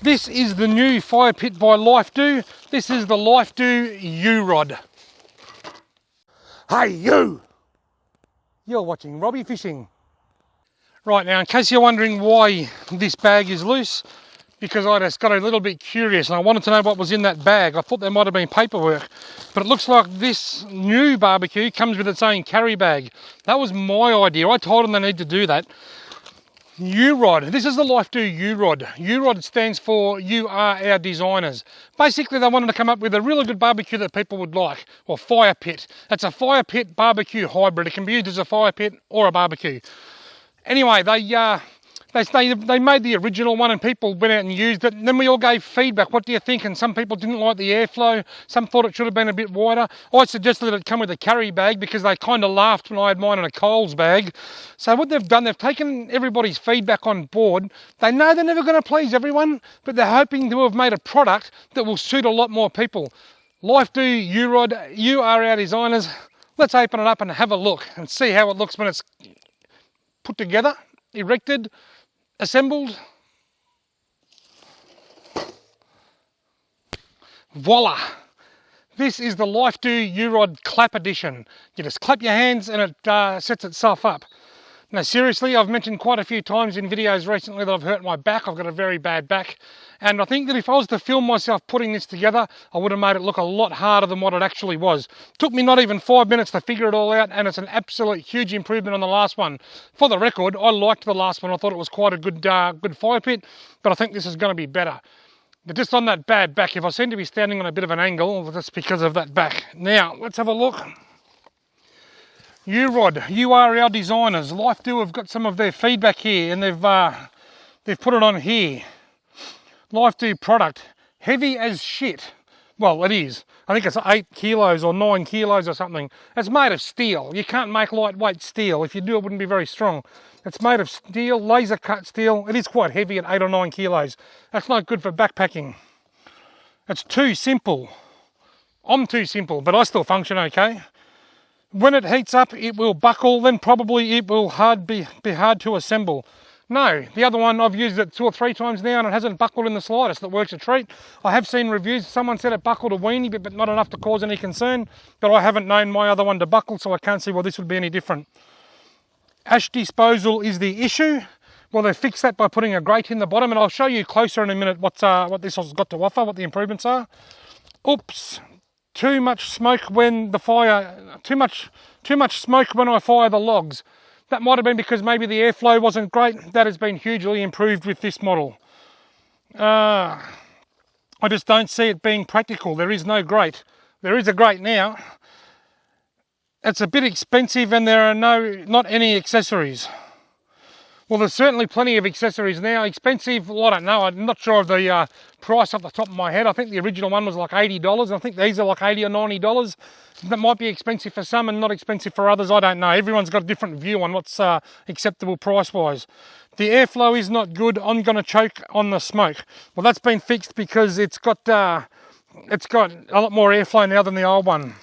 This is the new fire pit by Lifedoo. This is the Lifedoo UROD. Hey you! You're watching Robbie Fishing. Right, now in case you're wondering why this bag is loose, because I just got a little bit curious and I wanted to know what was in that bag. I thought there might have been paperwork, but it looks like this new barbecue comes with its own carry bag. That was my idea. I told them they need to do that. UROD. This is the Lifedoo UROD. UROD stands for You Are Our Designers. Basically, they wanted to come up with a really good barbecue that people would like, or fire pit. It's a fire pit barbecue hybrid. It can be used as a fire pit or a barbecue. Anyway, they made the original one and people went out and used it, and then we all gave feedback. What do you think? And some people didn't like the airflow, some thought it should have been a bit wider. I suggested that it come with a carry bag because they kind of laughed when I had mine in a Coles bag. So what they've done, they've taken everybody's feedback on board. They know they're never going to please everyone, but they're hoping to have made a product that will suit a lot more people. Lifedoo UROD, You Are Our Designers. Let's open it up and have a look and see how it looks when it's put together, erected, assembled. Voila! This is the Lifedoo UROD Clap Edition. You just clap your hands and it sets itself up. Now seriously, I've mentioned quite a few times in videos recently that I've hurt my back. I've got a very bad back. And I think that if I was to film myself putting this together, I would have made it look a lot harder than what it actually was. Took me not even 5 minutes to figure it all out, and it's an absolute huge improvement on the last one. For the record, I liked the last one. I thought it was quite a good fire pit, but I think this is going to be better. But just on that bad back, if I seem to be standing on a bit of an angle, that's because of that back. Now, let's have a look. UROD, You Are Our Designers. Lifedoo have got some of their feedback here, and they've put it on here. Lifedoo product, heavy as shit. Well, it is. I think it's 8 kilos or 9 kilos or something. It's made of steel. You can't make lightweight steel. If you do, it wouldn't be very strong. It's made of steel, laser cut steel. It is quite heavy at 8 or 9 kilos. That's not good for backpacking. It's too simple. I'm too simple, but I still function okay. When it heats up, it will buckle, then probably it will be hard to assemble. No, the other one, I've used it 2 or 3 times now and it hasn't buckled in the slightest. It works a treat. I have seen reviews, someone said it buckled a weenie bit, but not enough to cause any concern. But I haven't known my other one to buckle, so I can't see why this would be any different. Ash disposal is the issue. Well, they fixed that by putting a grate in the bottom, and I'll show you closer in a minute what this has got to offer, what the improvements are. Oops. Too much smoke when too much smoke when I fire the logs. That might have been because maybe the airflow wasn't great. That has been hugely improved with this model. I just don't see it being practical. There is no grate. There is a grate now. It's a bit expensive and there are not any accessories. Well, there's certainly plenty of accessories now. Expensive, well, I don't know. I'm not sure of the price off the top of my head. I think the original one was like $80. I think these are like $80 or $90. That might be expensive for some and not expensive for others. I don't know. Everyone's got a different view on what's acceptable price-wise. The airflow is not good. I'm going to choke on the smoke. Well, that's been fixed because it's got a lot more airflow now than the old one.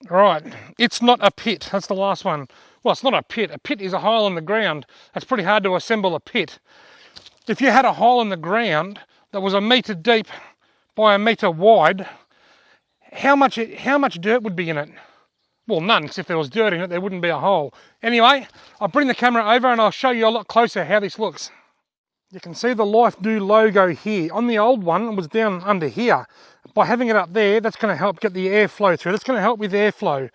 Right, it's not a pit. That's the last one. Well, it's not a pit. A pit is a hole in the ground. It's pretty hard to assemble a pit. If you had a hole in the ground that was 1 metre deep by 1 metre wide, how much dirt would be in it? Well, none, because if there was dirt in it, there wouldn't be a hole. Anyway, I'll bring the camera over and I'll show you a lot closer how this looks. You can see the Lifedoo logo here. On the old one, it was down under here. By having it up there, that's going to help get the airflow through. That's going to help with airflow.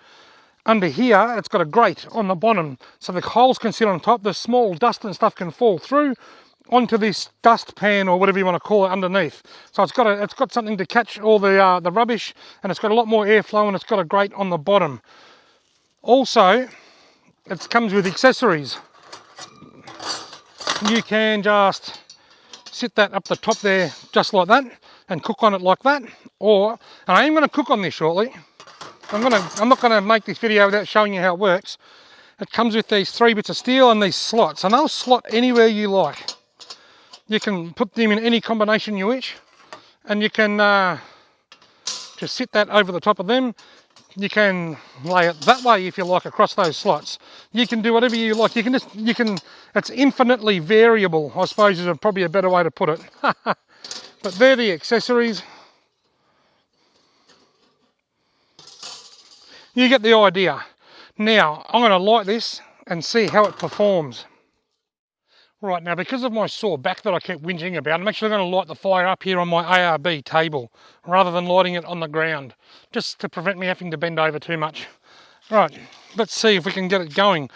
Under here, it's got a grate on the bottom, so the holes can sit on top. The small dust and stuff can fall through onto this dust pan or whatever you want to call it underneath. So it's got something to catch all the rubbish, and it's got a lot more airflow, and it's got a grate on the bottom. Also, it comes with accessories. You can just sit that up the top there just like that and cook on it like that, and I am going to cook on this shortly. I'm not going to make this video without showing you how it works. It comes with these 3 bits of steel and these slots, and they'll slot anywhere you like. You can put them in any combination you wish, and you can just sit that over the top of them. You can lay it that way if you like across those slots. You can do whatever you like. It's infinitely variable, I suppose is probably a better way to put it. But they're the accessories. You get the idea. Now, I'm going to light this and see how it performs. Right, now because of my sore back that I kept whinging about, I'm actually going to light the fire up here on my ARB table rather than lighting it on the ground, just to prevent me having to bend over too much. Right, let's see if we can get it going.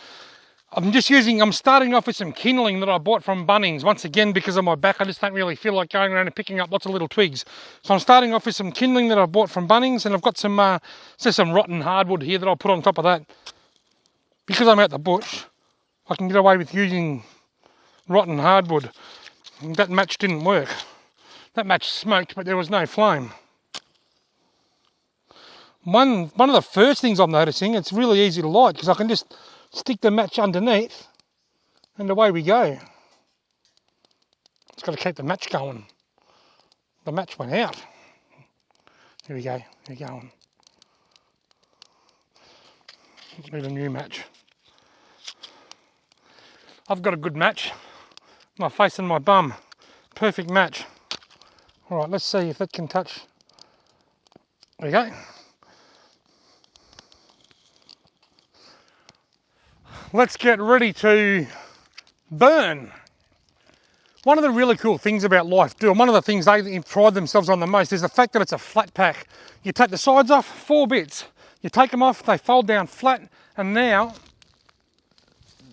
I'm starting off with some kindling that I bought from Bunnings. Once again, because of my back, I just don't really feel like going around and picking up lots of little twigs. So I'm starting off with some kindling that I bought from Bunnings, and I've got some rotten hardwood here that I'll put on top of that. Because I'm out the bush, I can get away with using rotten hardwood. And that match didn't work. That match smoked, but there was no flame. One of the first things I'm noticing, it's really easy to light because I can just stick the match underneath and away we go. It's got to keep the match going. The match went out. Here we go, we're going. Need a new match. I've got a good match. My face and my bum. Perfect match. Alright, let's see if it can touch. There we go. Let's get ready to burn. One of the really cool things about Lifedoo, and one of the things they pride themselves on the most, is the fact that it's a flat pack. You take the sides off, 4 bits. You take them off, they fold down flat, and now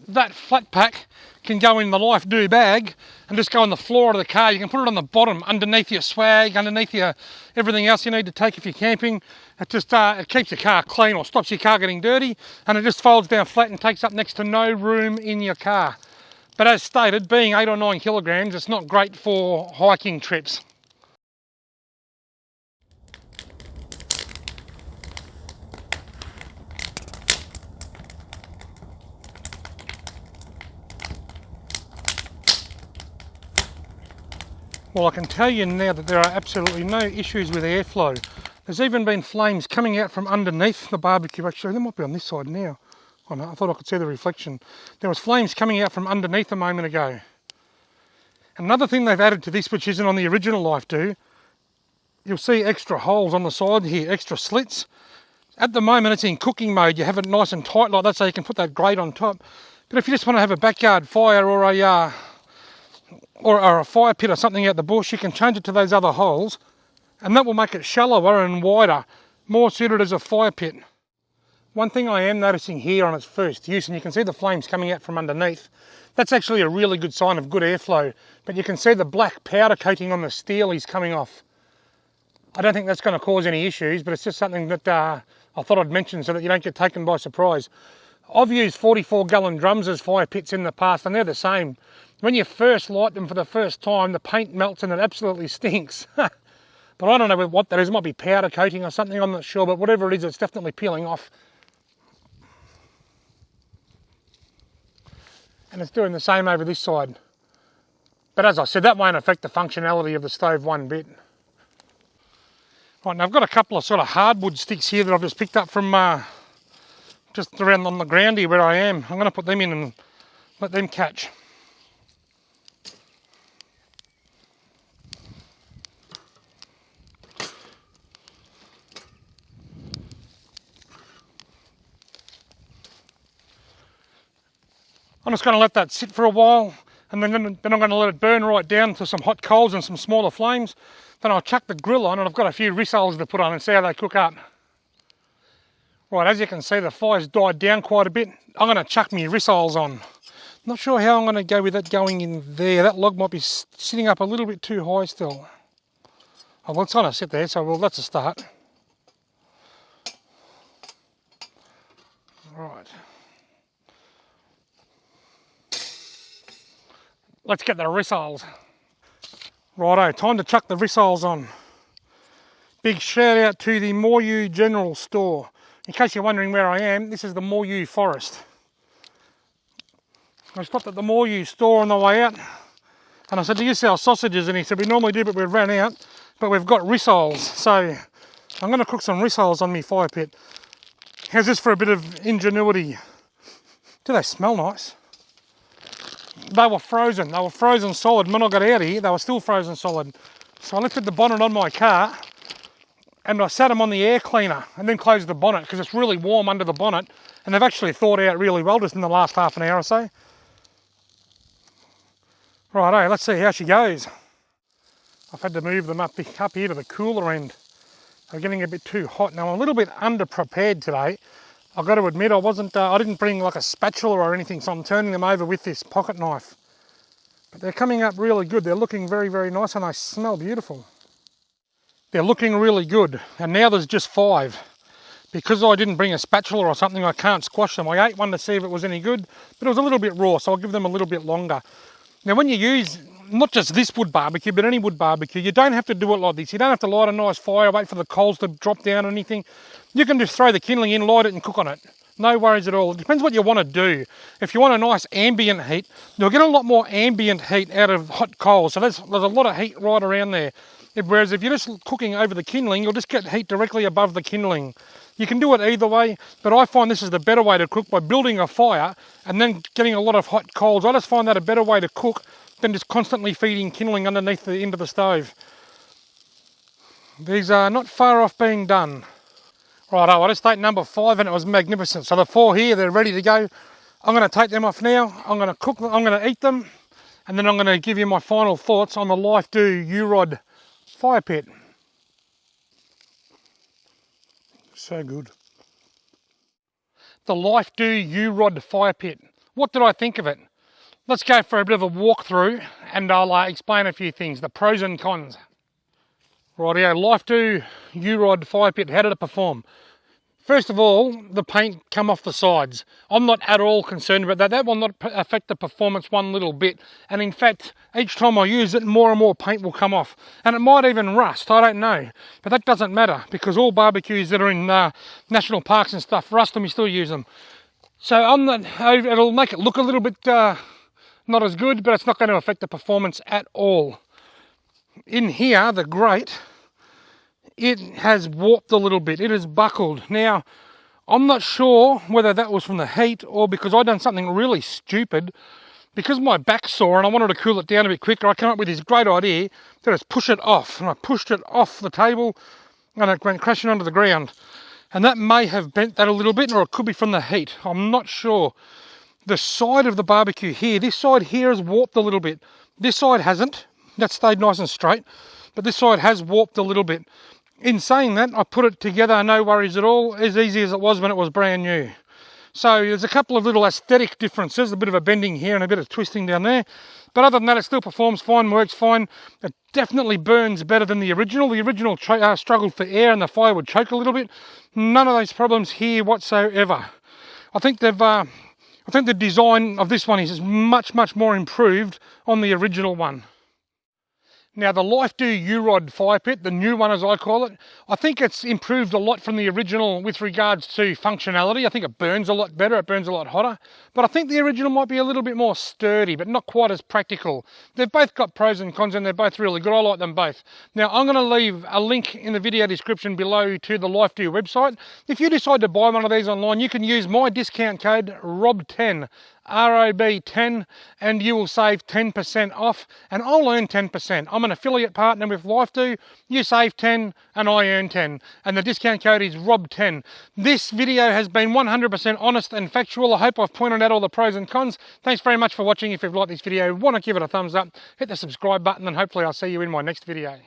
that flat pack can go in the Lifedoo bag and just go on the floor of the car. You can put it on the bottom, underneath your swag, underneath your everything else you need to take if you're camping. It just it keeps your car clean or stops your car getting dirty, and it just folds down flat and takes up next to no room in your car. But as stated, being 8 or 9 kilograms, it's not great for hiking trips. Well, I can tell you now that there are absolutely no issues with airflow. There's even been flames coming out from underneath the barbecue. Actually, they might be on this side now. Oh no, I thought I could see the reflection. There was flames coming out from underneath a moment ago. Another thing they've added to this, which isn't on the original Lifedoo, you'll see extra holes on the side here, extra slits. At the moment it's in cooking mode. You have it nice and tight like that so you can put that grate on top. But if you just want to have a backyard fire or a fire pit or something out the bush, you can change it to those other holes, and that will make it shallower and wider, more suited as a fire pit. One thing I am noticing here on its first use, and you can see the flames coming out from underneath, that's actually a really good sign of good airflow, but you can see the black powder coating on the steel is coming off. I don't think that's going to cause any issues, but it's just something that I thought I'd mention so that you don't get taken by surprise. I've used 44-gallon drums as fire pits in the past, and they're the same. When you first light them for the first time, the paint melts and it absolutely stinks. But I don't know what that is. It might be powder coating or something, I'm not sure, but whatever it is, it's definitely peeling off. And it's doing the same over this side. But as I said, that won't affect the functionality of the stove one bit. Right, now I've got a couple of sort of hardwood sticks here that I've just picked up from just around on the ground here where I am. I'm going to put them in and let them catch. I'm just going to let that sit for a while, and then I'm going to let it burn right down to some hot coals and some smaller flames. Then I'll chuck the grill on, and I've got a few rissoles to put on and see how they cook up. Right, as you can see, the fire's died down quite a bit. I'm going to chuck my rissoles on. Not sure how I'm going to go with that going in there. That log might be sitting up a little bit too high still. Oh, well, it's going to sit there, so well, that's a start. Right. Let's get the rissoles. Righto, time to chuck the rissoles on. Big shout out to the Moreau General Store. In case you're wondering where I am, this is the Moreau Forest. I stopped at the Moreau store on the way out, and I said, do you sell sausages? And he said, we normally do, but we've ran out, but we've got rissoles. So I'm going to cook some rissoles on my fire pit. How's this for a bit of ingenuity? Do they smell nice? They were frozen solid. When I got out of here, they were still frozen solid. So I lifted the bonnet on my car and I sat them on the air cleaner and then closed the bonnet because it's really warm under the bonnet, and they've actually thawed out really well just in the last half an hour or so. Righto, let's see how she goes. I've had to move them up here to the cooler end. They're getting a bit too hot. Now I'm a little bit under-prepared today. I've got to admit I didn't bring like a spatula or anything, so I'm turning them over with this pocket knife. But they're coming up really good. They're looking very, very nice and they smell beautiful. They're looking really good. And now there's just 5. Because I didn't bring a spatula or something, I can't squash them. I ate one to see if it was any good, but it was a little bit raw, so I'll give them a little bit longer. Now when you use, not just this wood barbecue, but any wood barbecue, you don't have to do it like this. You don't have to light a nice fire, wait for the coals to drop down or anything. You can just throw the kindling in, light it and cook on it. No worries at all. It depends what you want to do. If you want a nice ambient heat, you'll get a lot more ambient heat out of hot coals. So there's a lot of heat right around there. Whereas if you're just cooking over the kindling, you'll just get heat directly above the kindling. You can do it either way, but I find this is the better way to cook, by building a fire and then getting a lot of hot coals. I just find that a better way to cook than just constantly feeding kindling underneath the end of the stove. These are not far off being done. Righto, I just ate number 5 and it was magnificent. So the 4 here, they're ready to go. I'm going to take them off now. I'm going to cook them, I'm going to eat them, and then I'm going to give you my final thoughts on the Lifedoo UROD fire pit. So good. The Lifedoo UROD fire pit. What did I think of it? Let's go for a bit of a walkthrough and I'll explain a few things, the pros and cons. Rightio, Lifedoo UROD fire pit, how did it perform? First of all, the paint come off the sides. I'm not at all concerned about that. That will not affect the performance one little bit. And in fact, each time I use it, more and more paint will come off. And it might even rust, I don't know. But that doesn't matter, because all barbecues that are in national parks and stuff rust and we still use them. So it'll make it look a little bit not as good, but it's not going to affect the performance at all. In here, the grate, it has warped a little bit. It has buckled. Now, I'm not sure whether that was from the heat or because I'd done something really stupid. Because my back's sore and I wanted to cool it down a bit quicker, I came up with this great idea to just push it off. And I pushed it off the table and it went crashing onto the ground. And that may have bent that a little bit, or it could be from the heat. I'm not sure. The side of the barbecue here, this side here has warped a little bit. This side hasn't. That stayed nice and straight. But this side has warped a little bit. In saying that, I put it together, no worries at all, as easy as it was when it was brand new. So there's a couple of little aesthetic differences, a bit of a bending here and a bit of twisting down there. But other than that, it still performs fine, works fine. It definitely burns better than the original. The original struggled for air and the fire would choke a little bit. None of those problems here whatsoever. I think the design of this one is much, much more improved on the original one. Now the Lifedoo UROD fire pit, the new one as I call it, I think it's improved a lot from the original with regards to functionality. I think it burns a lot better, it burns a lot hotter. But I think the original might be a little bit more sturdy, but not quite as practical. They've both got pros and cons and they're both really good. I like them both. Now I'm going to leave a link in the video description below to the Lifedoo website. If you decide to buy one of these online, you can use my discount code ROB10. ROB10, and you will save 10% off, and I'll earn 10%. I'm an affiliate partner with Lifedoo. You save 10 and I earn 10, and the discount code is ROB10. This video has been 100% honest and factual. I hope I've pointed out all the pros and cons. Thanks very much for watching. If you've liked this video, want to give it a thumbs up, hit the subscribe button, and hopefully I'll see you in my next video.